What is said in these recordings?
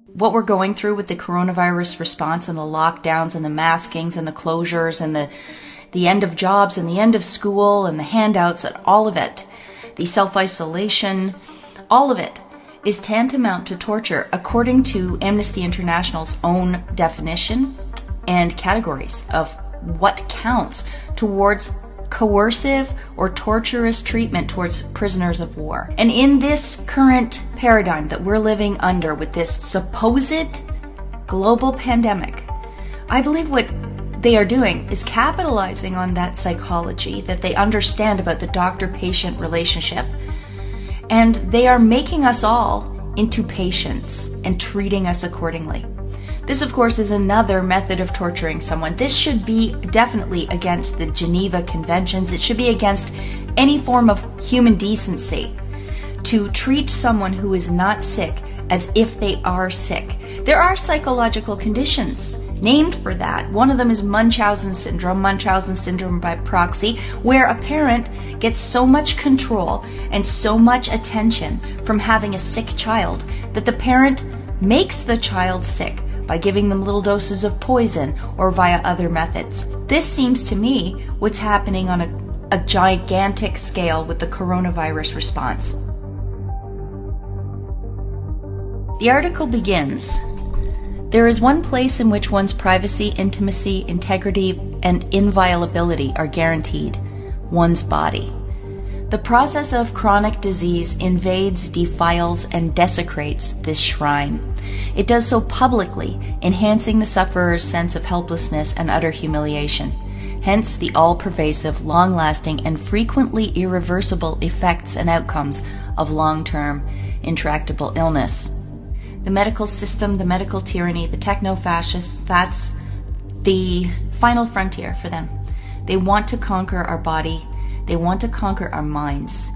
What we're going through with the coronavirus response and the lockdowns and the maskings and the closures and the end of jobs and the end of school and the handouts and all of it, the self-isolation, all of it is tantamount to torture according to Amnesty International's own definition and categories of what counts towards coercive or torturous treatment towards prisoners of war. And in this current paradigm that we're living under with this supposed global pandemic, I believe what they are doing is capitalizing on that psychology that they understand about the doctor-patient relationship. And they are making us all into patients and treating us accordingly. This, of course, is another method of torturing someone. This should be definitely against the Geneva Conventions. It should be against any form of human decency to treat someone who is not sick as if they are sick. There are psychological conditions named for that. One of them is Munchausen syndrome by proxy, where a parent gets so much control and so much attention from having a sick child that the parent makes the child sick by giving them little doses of poison or via other methods. This seems to me what's happening on a gigantic scale with the coronavirus response. The article begins, "There is one place in which one's privacy, intimacy, integrity, and inviolability are guaranteed: one's body. The process of chronic disease invades, defiles, and desecrates this shrine. It does so publicly, enhancing the sufferer's sense of helplessness and utter humiliation. Hence the all-pervasive, long-lasting, and frequently irreversible effects and outcomes of long-term, intractable illness. The medical system, the medical tyranny, the techno-fascists, that's the final frontier for them. They want to conquer our body. They want to conquer our minds.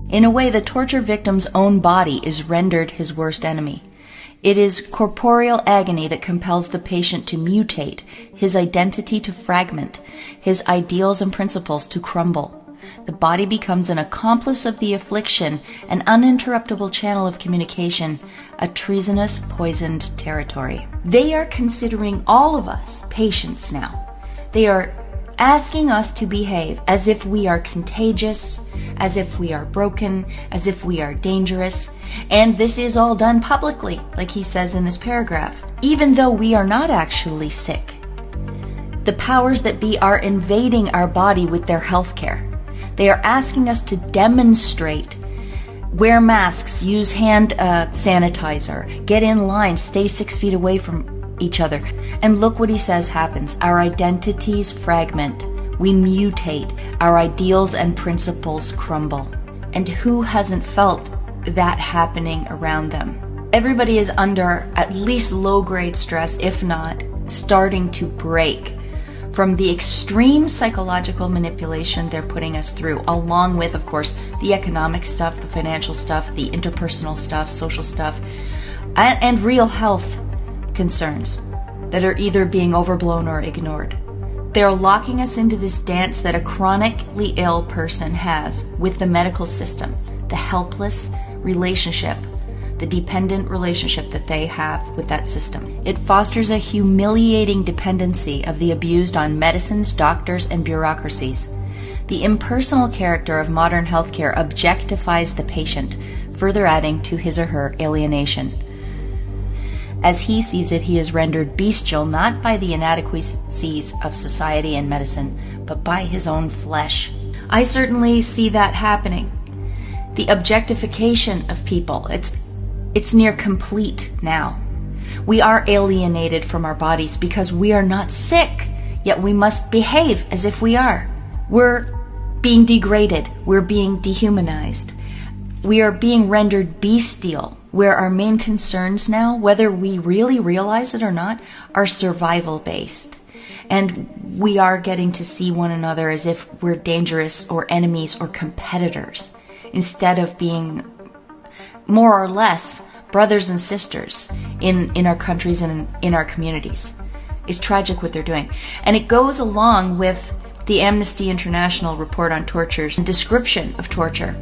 In a way, the torture victim's own body is rendered his worst enemy. It is corporeal agony that compels the patient to mutate, his identity to fragment, his ideals and principles to crumble. The body becomes an accomplice of the affliction, an uninterruptible channel of communication, a treasonous, poisoned territory." They are considering all of us patients now. They are asking us to behave as if we are contagious, as if we are broken, as if we are dangerous. And this is all done publicly, like he says in this paragraph, even though we are not actually sick. The powers that be are invading our body with their health care. They are asking us to demonstrate, wear masks, use hand sanitizer, get in line, stay 6 feet away from each other. And look what he says happens. Our identities fragment. We mutate. Our ideals and principles crumble. And who hasn't felt that happening around them? Everybody is under at least low-grade stress, if not starting to break from the extreme psychological manipulation they're putting us through, along with, of course, the economic stuff, the financial stuff, the interpersonal stuff, social stuff, and real health concerns that are either being overblown or ignored. They're locking us into this dance that a chronically ill person has with the medical system, the helpless relationship, the dependent relationship that they have with that system. It fosters a humiliating dependency of the abused on medicines, doctors, and bureaucracies. The impersonal character of modern healthcare objectifies the patient, further adding to his or her alienation. As he sees it, he is rendered bestial not by the inadequacies of society and medicine, but by his own flesh. I certainly see that happening. The objectification of people, it's near complete now. We are alienated from our bodies because we are not sick, yet we must behave as if we are. We're being degraded. We're being dehumanized. We are being rendered bestial, where our main concerns now, whether we really realize it or not, are survival-based. And we are getting to see one another as if we're dangerous or enemies or competitors, instead of being more or less brothers and sisters in our countries and in our communities. It's tragic what they're doing. And it goes along with the Amnesty International report on torture's description of torture,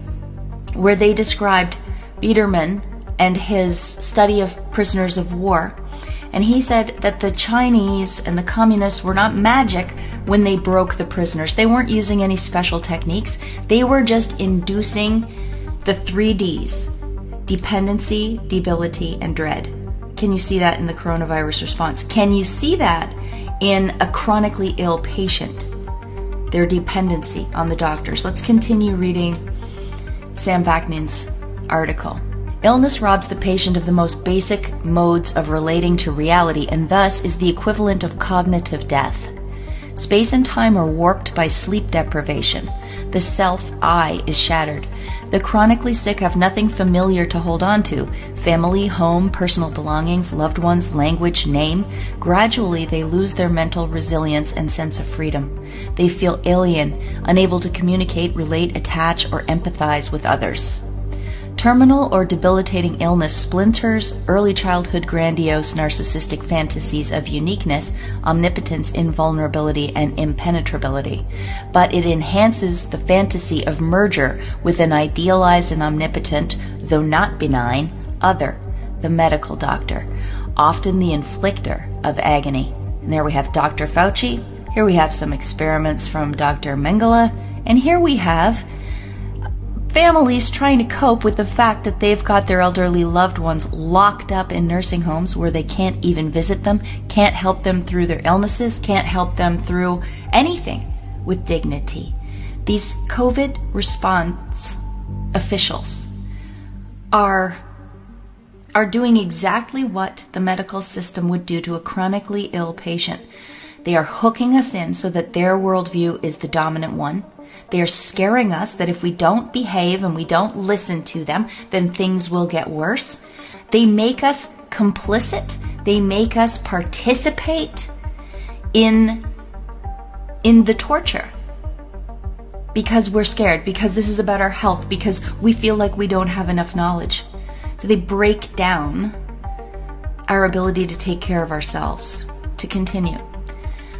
where they described Biederman and his study of prisoners of war. And he said that the Chinese and the communists were not magic when they broke the prisoners. They weren't using any special techniques. They were just inducing the 3Ds: dependency, debility, and dread. Can you see that in the coronavirus response? Can you see that in a chronically ill patient? Their dependency on the doctors. Let's continue reading Sam Vaknin's article. Illness robs the patient of the most basic modes of relating to reality and thus is the equivalent of cognitive death. Space and time are warped by sleep deprivation. The self-I is shattered. The chronically sick have nothing familiar to hold on to. Family, home, personal belongings, loved ones, language, name. Gradually, they lose their mental resilience and sense of freedom. They feel alien, unable to communicate, relate, attach, or empathize with others. Terminal or debilitating illness splinters early childhood grandiose narcissistic fantasies of uniqueness, omnipotence, invulnerability, and impenetrability. But it enhances the fantasy of merger with an idealized and omnipotent, though not benign, other, the medical doctor, often the inflictor of agony. And there we have Dr. Fauci, here we have some experiments from Dr. Mengele, and here we have families trying to cope with the fact that they've got their elderly loved ones locked up in nursing homes where they can't even visit them, can't help them through their illnesses, can't help them through anything with dignity. These COVID response officials are doing exactly what the medical system would do to a chronically ill patient. They are hooking us in so that their worldview is the dominant one. They are scaring us that if we don't behave and we don't listen to them, then things will get worse. They make us complicit. They make us participate in the torture because we're scared, because this is about our health, because we feel like we don't have enough knowledge. So they break down our ability to take care of ourselves. To continue.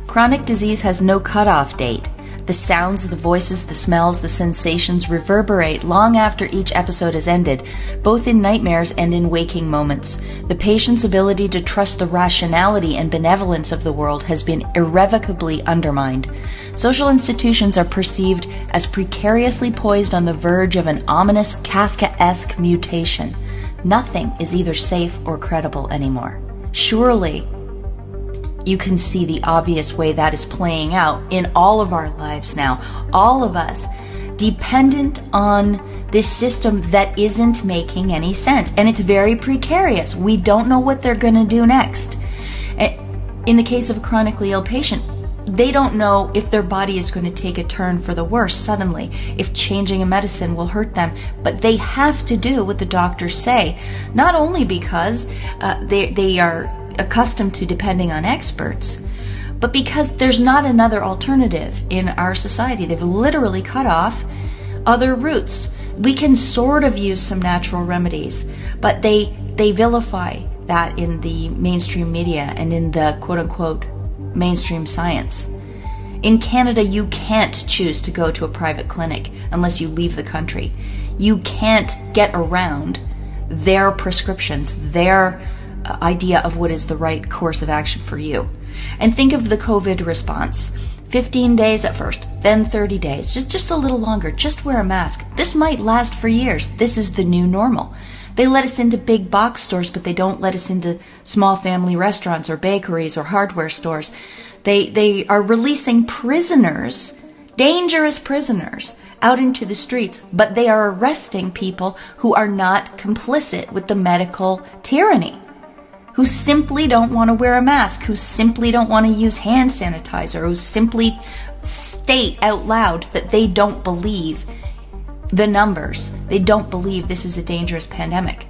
Chronic disease has no cutoff date. The sounds, the voices, the smells, the sensations reverberate long after each episode has ended, both in nightmares and in waking moments. The patient's ability to trust the rationality and benevolence of the world has been irrevocably undermined. Social institutions are perceived as precariously poised on the verge of an ominous Kafkaesque mutation. Nothing is either safe or credible anymore. Surely, you can see the obvious way that is playing out in all of our lives now. All of us dependent on this system that isn't making any sense. And it's very precarious. We don't know what they're going to do next. In the case of a chronically ill patient, they don't know if their body is going to take a turn for the worse suddenly, if changing a medicine will hurt them. But they have to do what the doctors say, not only because they are accustomed to depending on experts, but because there's not another alternative in our society. They've literally cut off other routes. We can sort of use some natural remedies, but they vilify that in the mainstream media and in the quote-unquote mainstream science. In Canada, you can't choose to go to a private clinic unless you leave the country. You can't get around their prescriptions, their idea of what is the right course of action for you. And think of the COVID response. 15 days at first, then 30 days, just a little longer, just wear a mask. This might last for years. This is the new normal. They let us into big box stores, but they don't let us into small family restaurants or bakeries or hardware stores. They are releasing prisoners, dangerous prisoners, out into the streets, but they are arresting people who are not complicit with the medical tyranny, who simply don't want to wear a mask, who simply don't want to use hand sanitizer, who simply state out loud that they don't believe the numbers. They don't believe this is a dangerous pandemic.